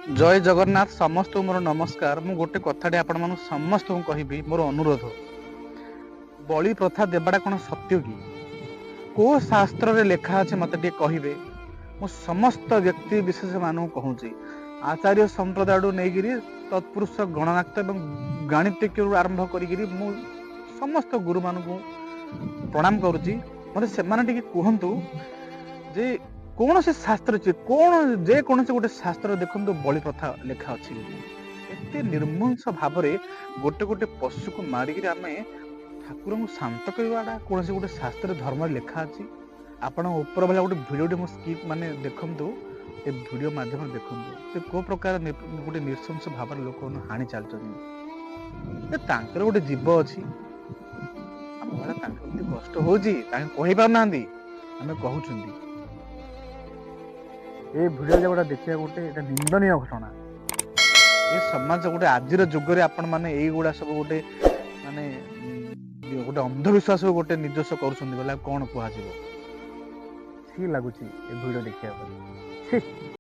जय जगन्नाथ समस्त मोर नमस्कार। मु गोटे कथाटे आपण मानु समस्त कहबी मोर अनुरोध। बलि प्रथा देवाटा कौन सत्य कि को शास्त्र रे लेखा अच्छे मत कहे। मु समस्त व्यक्ति विशेष मानू कहूँ आचार्य संप्रदाय नहीं तत्पुरुष गणनाथ और गणितज्ञ आरंभ करी समस्त गुरु मान प्रणाम करुच्ची। मत से कहतु जे कौन से शास्त्र कौन जे कौन से गोटे शास्त्र देखो बलि प्रथा लेखा अच्छी एत निर्मंस भाव गोटे गोटे पशु को मारिक आम ठाकुर को शांत करवाटा कौन से गोटे शास्त्र धर्म लेखा अच्छी। आपण ऊपर वाला गोटे भिडियो मु स्किप माने देखंतु ए भिडियो माध्यम देखंतु से को प्रकार गोटे नृशंस भाव लोक हानि चलते गोटे जीव अच्छी आम भाला कष्ट होची कही पारना आम कहूँ ये भिडियो गोटे देखा गोटे निंदनीय घटना ये समाज गोटे आज जुगे आपण मैंने युवा सब गोटे माने गोटे अंधविश्वास गोटे निजस्व कर कौन कह लगुच भिडियो देखा।